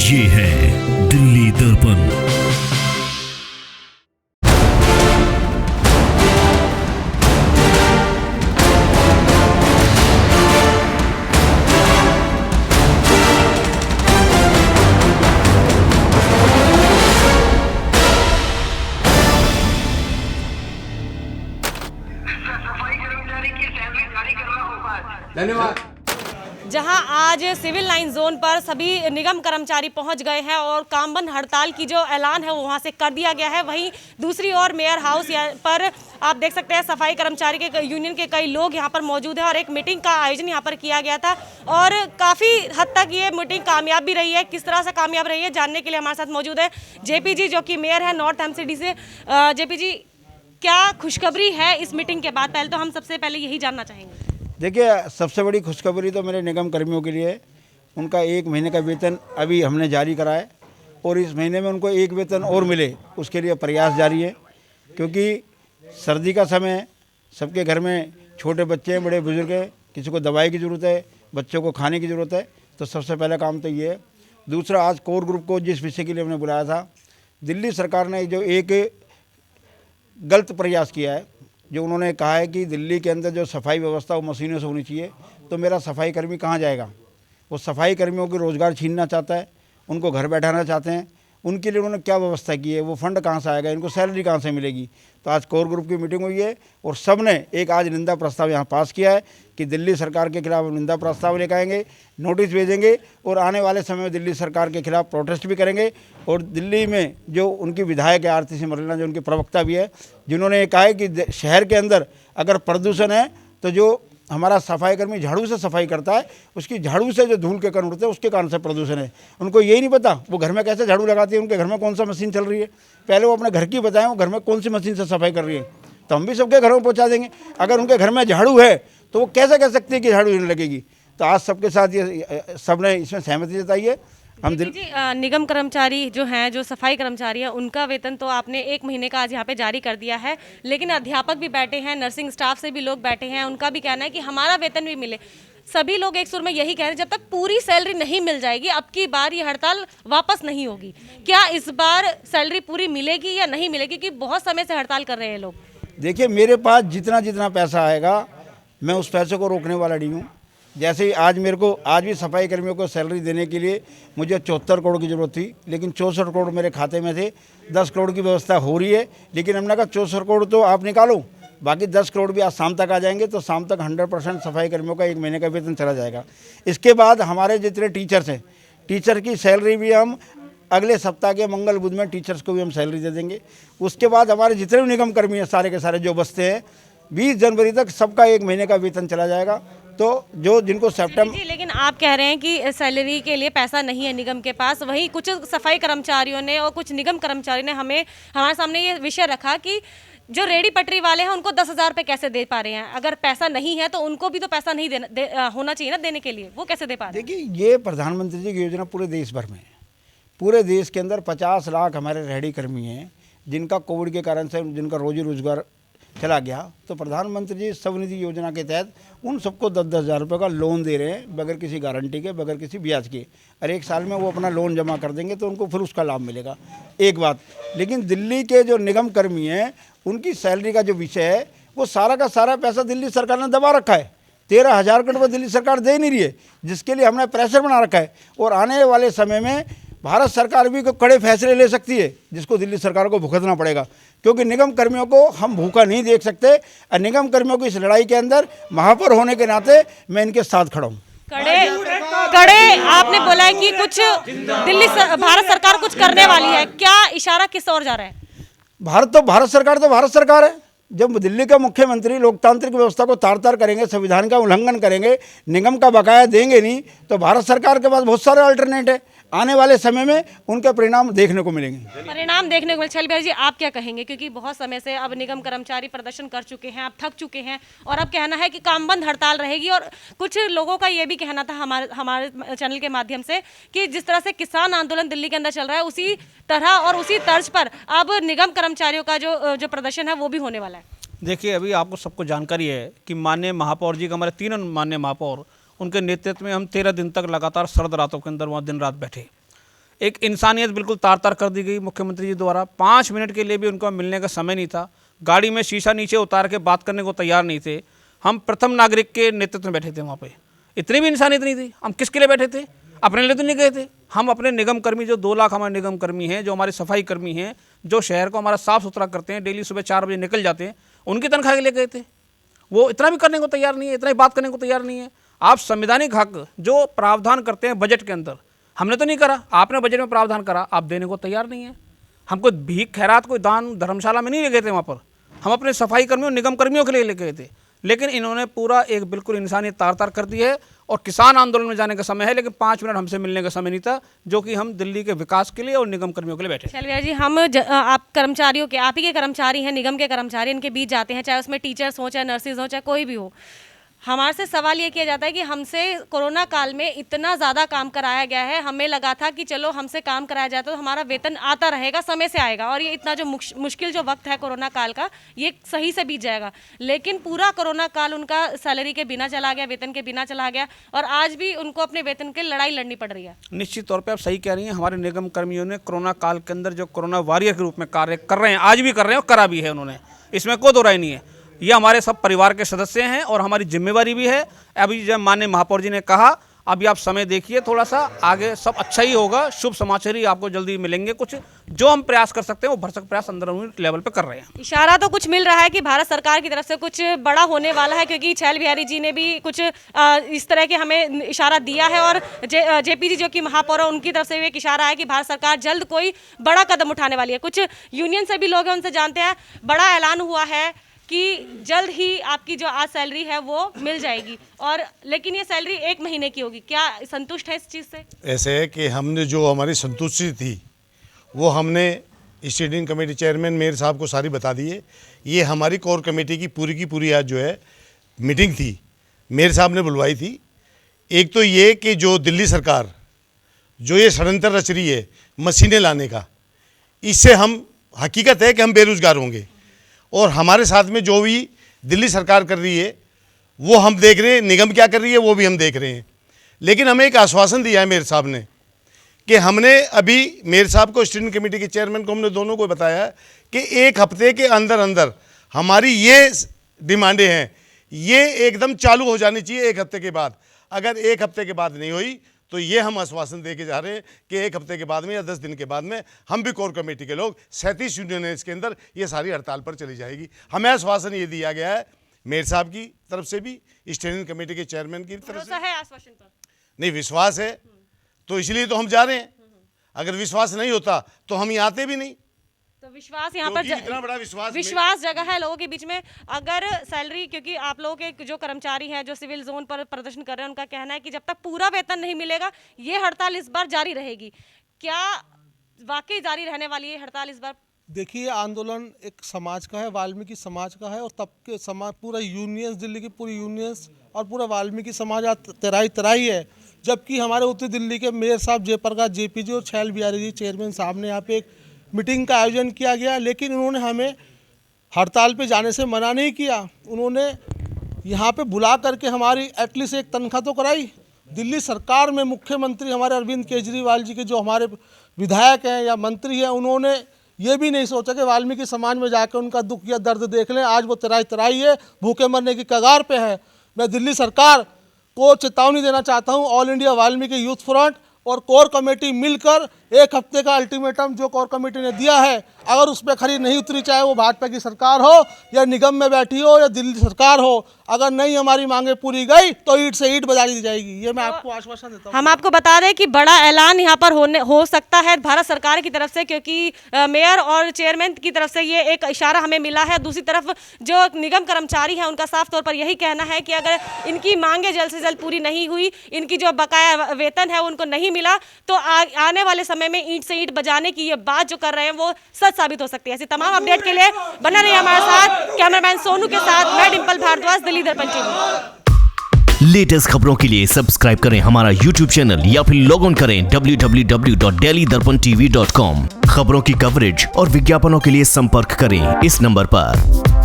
ये है दिल्ली दर्पण। धन्यवाद। जहां आज सिविल लाइन जोन पर सभी निगम कर्मचारी पहुंच गए हैं और काम बंद हड़ताल की जो ऐलान है वो वहां से कर दिया गया है, वहीं दूसरी ओर मेयर हाउस पर आप देख सकते हैं सफाई कर्मचारी के यूनियन के कई लोग यहां पर मौजूद हैं और एक मीटिंग का आयोजन यहां पर किया गया था और काफ़ी हद तक ये मीटिंग कामयाब भी रही है। किस तरह से कामयाब रही है जानने के लिए हमारे साथ मौजूद है जेपी जी, जो कि मेयर है नॉर्थ एमसीडी से। जेपी जी, क्या खुशखबरी है इस मीटिंग के बाद? पहले तो हम सबसे पहले यही जानना चाहेंगे। देखिए, सबसे बड़ी खुशखबरी तो मेरे निगम कर्मियों के लिए उनका 1 महीने का वेतन अभी हमने जारी करा है और इस महीने में उनको 1 वेतन और मिले उसके लिए प्रयास जारी है, क्योंकि सर्दी का समय है, सबके घर में छोटे बच्चे हैं, बड़े बुजुर्ग हैं, किसी को दवाई की ज़रूरत है, बच्चों को खाने की ज़रूरत है, तो सबसे पहला काम तो ये है। दूसरा, आज कोर ग्रुप को जिस विषय के लिए हमने बुलाया था, दिल्ली सरकार ने जो एक गलत प्रयास किया है, जो उन्होंने कहा है कि दिल्ली के अंदर जो सफाई व्यवस्था वो मशीनों से होनी चाहिए, तो मेरा सफाई कर्मी कहाँ जाएगा? वो सफाई कर्मियों के रोज़गार छीनना चाहता है, उनको घर बैठाना चाहते हैं। उनके लिए उन्होंने क्या व्यवस्था की है? वो फंड कहाँ से आएगा? इनको सैलरी कहाँ से मिलेगी? तो आज कोर ग्रुप की मीटिंग हुई है और सब ने एक आज निंदा प्रस्ताव यहाँ पास किया है कि दिल्ली सरकार के खिलाफ निंदा प्रस्ताव लेकर आएंगे, नोटिस भेजेंगे और आने वाले समय में दिल्ली सरकार के खिलाफ प्रोटेस्ट भी करेंगे। और दिल्ली में जो उनकी विधायक है आरती सिंह मरलेना, जो उनके प्रवक्ता भी है, जिन्होंने ये कहा है कि शहर के अंदर अगर प्रदूषण है तो जो हमारा सफाई कर्मी झाड़ू से सफाई करता है, उसकी झाड़ू से जो धूल के कण उड़ते हैं उसके कारण से प्रदूषण है। उनको यही नहीं पता वो घर में कैसे झाड़ू लगाती है, उनके घर में कौन सा मशीन चल रही है। पहले वो अपने घर की बताएं वो घर में कौन सी मशीन से सफाई कर रही है, तो हम भी सबके घरों में पहुंचा देंगे। अगर उनके घर में झाड़ू है तो वो कैसे कह सकते हैं कि झाड़ू नहीं लगेगी? तो आज सबके साथ ये सब ने इसमें सहमति जताई है। हम जी, निगम कर्मचारी जो हैं, जो सफाई कर्मचारी हैं, उनका वेतन तो आपने 1 महीने का आज यहाँ पे जारी कर दिया है, लेकिन अध्यापक भी बैठे हैं, नर्सिंग स्टाफ से भी लोग बैठे हैं, उनका भी कहना है कि हमारा वेतन भी मिले। सभी लोग एक सुर में यही कह रहे हैं जब तक पूरी सैलरी नहीं मिल जाएगी अब की बार ये हड़ताल वापस नहीं होगी। क्या इस बार सैलरी पूरी मिलेगी या नहीं मिलेगी, क्योंकि बहुत समय से हड़ताल कर रहे हैं लोग? देखिए, मेरे पास जितना जितना पैसा आएगा मैं उस पैसे को रोकने वाला नहीं हूँ। जैसे ही आज मेरे को आज भी सफाई कर्मियों को सैलरी देने के लिए मुझे 74 करोड़ की ज़रूरत थी, लेकिन 64 करोड़ मेरे खाते में थे। 10 करोड़ की व्यवस्था हो रही है, लेकिन हमने कहा 64 करोड़ तो आप निकालो, बाकी 10 करोड़ भी आज शाम तक आ जाएंगे, तो शाम तक 100% सफाई कर्मियों का 1 महीने का वेतन चला जाएगा। इसके बाद हमारे जितने टीचर्स हैं, टीचर की सैलरी भी हम अगले सप्ताह के मंगल बुध में टीचर्स को भी हम सैलरी दे देंगे। उसके बाद हमारे जितने भी निगम कर्मी हैं सारे के सारे जो बचते हैं, 20 जनवरी तक सबका 1 महीने का वेतन चला जाएगा। तो जो जिनको सितंबर जी, लेकिन आप कह रहे हैं कि सैलरी के लिए पैसा नहीं है निगम के पास, वहीं कुछ सफाई कर्मचारियों ने और कुछ निगम कर्मचारी ने हमारे सामने ये विषय रखा कि जो रेडी पटरी वाले हैं उनको 10,000 रुपये कैसे दे पा रहे हैं? अगर पैसा नहीं है तो उनको भी तो पैसा नहीं होना चाहिए ना देने के लिए, वो कैसे दे पा रहे हैं? देखिए, ये प्रधानमंत्री जी की योजना पूरे देश भर में है। पूरे देश के अंदर 50 लाख हमारे रेहड़ी कर्मी हैं जिनका कोविड के कारण से जिनका रोजी रोजगार चला गया, तो प्रधानमंत्री जी स्वनिधि योजना के तहत उन सबको 10-10 हज़ार रुपये का लोन दे रहे हैं, बगैर किसी गारंटी के, बगैर किसी ब्याज के। और 1 साल में वो अपना लोन जमा कर देंगे तो उनको फिर उसका लाभ मिलेगा। एक बात, लेकिन दिल्ली के जो निगम कर्मी हैं उनकी सैलरी का जो विषय है वो सारा का सारा पैसा दिल्ली सरकार ने दबा रखा है। 13,000 करोड़ रुपये दिल्ली सरकार दे नहीं रही है, जिसके लिए हमने प्रेशर बना रखा है। और आने वाले समय में भारत सरकार भी को कड़े फैसले ले सकती है, जिसको दिल्ली सरकार को भुगतना पड़ेगा, क्योंकि निगम कर्मियों को हम भूखा नहीं देख सकते। और निगम कर्मियों की इस लड़ाई के अंदर महापौर होने के नाते मैं इनके साथ खड़ा हूँ। कड़े आपने बोला है कि कुछ भारत सरकार कुछ करने वाली है, क्या इशारा किस ओर जा रहा है? भारत सरकार है। जब दिल्ली का मुख्यमंत्री लोकतांत्रिक व्यवस्था को तार तार करेंगे, संविधान का उल्लंघन करेंगे, निगम का बकाया देंगे नहीं, तो भारत सरकार के पास बहुत सारे अल्टरनेट है। आने वाले समय में उनके परिणाम देखने को मिलेंगे। परिणाम देखने को मिले। छल बिहारी जी, आप क्या कहेंगे? क्योंकि बहुत समय से अब निगम कर्मचारी प्रदर्शन कर चुके हैं, अब थक चुके हैं और अब कहना है कि काम बंद हड़ताल रहेगी। और कुछ लोगों का ये भी कहना था हमारे चैनल के माध्यम से कि जिस तरह से किसान आंदोलन दिल्ली के अंदर चल रहा है, उसी तरह और उसी तर्ज पर अब निगम कर्मचारियों का जो प्रदर्शन है वो भी होने वाला है। देखिए, अभी आपको सबको जानकारी है कि माननीय महापौर जी का, हमारे 3 माननीय महापौर, उनके नेतृत्व में हम 13 दिन तक लगातार सर्द रातों के अंदर वहाँ दिन रात बैठे। एक इंसानियत बिल्कुल तार तार कर दी गई मुख्यमंत्री जी द्वारा। 5 मिनट के लिए भी उनको मिलने का समय नहीं था। गाड़ी में शीशा नीचे उतार के बात करने को तैयार नहीं थे। हम प्रथम नागरिक के नेतृत्व में बैठे थे वहाँ पे, इतनी भी इंसानियत नहीं थी। हम किसके लिए बैठे थे? अपने लिए तो नहीं गए थे। हम अपने निगम कर्मी, जो 2 लाख हमारे निगम कर्मी हैं, जो हमारे सफाई कर्मी हैं, जो शहर को हमारा साफ़ सुथरा करते हैं, डेली सुबह 4 बजे निकल जाते हैं, उनकी तनख्वाह के लिए गए थे। वो इतना भी करने को तैयार नहीं है, इतना ही बात करने को तैयार नहीं है। आप संवैधानिक हक जो प्रावधान करते हैं बजट के अंदर, हमने तो नहीं करा, आपने बजट में प्रावधान करा, आप देने को तैयार नहीं है। हम कोई भीख खैरात, कोई दान धर्मशाला में नहीं ले गए थे वहाँ पर, हम अपने सफाई कर्मियों, निगम कर्मियों के लिए ले गए थे। लेकिन इन्होंने पूरा एक बिल्कुल इंसानियत तार तार कर दी है। और किसान आंदोलन में जाने का समय है, लेकिन 5 मिनट हमसे मिलने का समय नहीं था, जो कि हम दिल्ली के विकास के लिए और निगम कर्मियों के लिए बैठे। चलिए जी, आप कर्मचारियों के, आप ही के कर्मचारी हैं, निगम के कर्मचारी, इनके बीच जाते हैं, चाहे उसमें टीचर्स हों, चाहे नर्सिस हों, चाहे कोई भी हो। हमारे से सवाल ये किया जाता है कि हमसे कोरोना काल में इतना ज़्यादा काम कराया गया है, हमें लगा था कि चलो हमसे काम कराया जाए तो हमारा वेतन आता रहेगा, समय से आएगा, और ये इतना जो मुश्किल जो वक्त है कोरोना काल का, ये सही से बीत जाएगा। लेकिन पूरा कोरोना काल उनका सैलरी के बिना चला गया, वेतन के बिना चला गया, और आज भी उनको अपने वेतन के लड़ाई लड़नी पड़ रही है। निश्चित तौर पर आप सही कह रही हैं। हमारे निगम कर्मियों ने कोरोना काल के अंदर जो कोरोना वॉरियर के रूप में कार्य कर रहे हैं, आज भी कर रहे हैं और करा भी है उन्होंने, इसमें कोई दो राय नहीं है। ये हमारे सब परिवार के सदस्य हैं और हमारी जिम्मेवारी भी है। अभी जब माननीय महापौर जी ने कहा, अभी आप समय देखिए थोड़ा सा, आगे सब अच्छा ही होगा, शुभ समाचार ही आपको जल्दी मिलेंगे। कुछ जो हम प्रयास कर सकते हैं वो भरसक प्रयास अंदरूनी लेवल पे कर रहे हैं। इशारा तो कुछ मिल रहा है कि भारत सरकार की तरफ से कुछ बड़ा होने वाला है, क्योंकि छैल बिहारी जी ने भी कुछ इस तरह के हमें इशारा दिया है, और जेपी जी जो कि महापौर है, उनकी तरफ से भी एक इशारा है कि भारत सरकार जल्द कोई बड़ा कदम उठाने वाली है। कुछ यूनियन से भी लोग हैं, उनसे जानते हैं, बड़ा ऐलान हुआ है कि जल्द ही आपकी जो आज सैलरी है वो मिल जाएगी, और लेकिन ये सैलरी 1 महीने की होगी। क्या संतुष्ट है इस चीज़ से? ऐसे है कि हमने जो हमारी संतुष्टि थी वो हमने स्टैंडिंग कमेटी चेयरमैन मेयर साहब को सारी बता दी है। ये हमारी कोर कमेटी की पूरी आज जो है मीटिंग थी, मेयर साहब ने बुलवाई थी। एक तो ये कि जो दिल्ली सरकार जो ये षड्यंत्र रच रही है मशीनें लाने का, इससे हम हकीकत है कि हम बेरोजगार होंगे, और हमारे साथ में जो भी दिल्ली सरकार कर रही है वो हम देख रहे हैं, निगम क्या कर रही है वो भी हम देख रहे हैं। लेकिन हमें एक आश्वासन दिया है मेयर साहब ने कि हमने अभी मेयर साहब को, स्टैंडिंग कमेटी के चेयरमैन को, हमने दोनों को बताया कि 1 हफ्ते के अंदर अंदर हमारी ये डिमांडें हैं, ये एकदम चालू हो जानी चाहिए 1 हफ्ते के बाद। अगर 1 हफ्ते के बाद नहीं हुई तो ये हम आश्वासन दे के जा रहे हैं कि 1 हफ्ते के बाद में या 10 दिन के बाद में हम भी कोर कमेटी के लोग 37 यूनियन है इसके अंदर, ये सारी हड़ताल पर चली जाएगी। हमें आश्वासन ये दिया गया है मेयर साहब की तरफ से भी, स्टैंडिंग कमेटी के चेयरमैन की तरफ से। है आश्वासन पर? नहीं, विश्वास है तो इसलिए तो हम जा रहे हैं। अगर विश्वास नहीं होता तो हम यहाँ आते भी नहीं। तो विश्वास यहाँ पर इतना बड़ा विश्वास जगह है लोगों के बीच में। अगर सैलरी, क्योंकि आप लोगों के जो कर्मचारी हैं जो सिविल जोन पर प्रदर्शन कर रहे हैं, उनका कहना है कि जब तक पूरा वेतन नहीं मिलेगा ये हड़ताल इस बार जारी रहेगी। क्या वाकई जारी रहने वाली है हड़ताल इस बार? देखिए, आंदोलन एक समाज का है, वाल्मीकि समाज का है, और तब के समाज पूरा यूनियंस, दिल्ली की पूरी यूनियंस और पूरा वाल्मीकि समाज आज तराई है। जबकि हमारे उत्तरी दिल्ली के मेयर साहब जयप्रकाश जेपी जी और छैल बिहारी जी चेयरमैन साहब ने यहाँ पे एक मीटिंग का आयोजन किया गया, लेकिन उन्होंने हमें हड़ताल पे जाने से मना नहीं किया। उन्होंने यहाँ पे बुला करके हमारी एटलीस्ट एक तनख्वाह तो कराई। दिल्ली सरकार में मुख्यमंत्री हमारे अरविंद केजरीवाल जी के जो हमारे विधायक हैं या मंत्री हैं, उन्होंने ये भी नहीं सोचा कि वाल्मीकि समाज में जाकर उनका दुख या दर्द देख लें। आज वो तराई है, भूखे मरने की कगार पे है। मैं दिल्ली सरकार को चेतावनी देना चाहता हूँ, all India Valmiki youth front और कोर कमेटी मिलकर 1 हफ्ते का अल्टीमेटम जो कोर कमेटी ने दिया है, अगर उस पर खरी नहीं उतरी, चाहे वो भाजपा की सरकार हो या निगम में बैठी हो या दिल्ली सरकार हो, अगर नहीं हमारी मांगे पूरी गई तो ईंट से ईंट बजा दी जाएगी। ये मैं आपको आश्वासन देता हूँ। हम आपको बता दें कि बड़ा ऐलान यहाँ पर हो सकता है भारत सरकार की तरफ से, क्योंकि मेयर और चेयरमैन की तरफ से ये एक इशारा हमें मिला है। दूसरी तरफ जो निगम कर्मचारी हैं उनका साफ तौर पर यही कहना है कि अगर इनकी मांगे जल्द से जल्द पूरी नहीं हुई, इनकी जो बकाया वेतन है उनको नहीं मिला, तो आने वाले समय में ईंट से ईंट बजाने की ये बात जो कर रहे हैं वो सच साबित हो सकती है। ऐसी तमाम अपडेट के लिए बना रहिए हमारे साथ। कैमरामैन सोनू के साथ मैं डिंपल भारद्वाज, दिल्ली दर्पण टीवी। लेटेस्ट खबरों के लिए सब्सक्राइब करें हमारा YouTube चैनल या फिर लॉग ऑन करें www.delhidarpantv.com। खबरों की कवरेज और विज्ञापनों के लिए संपर्क करें इस नंबर पर।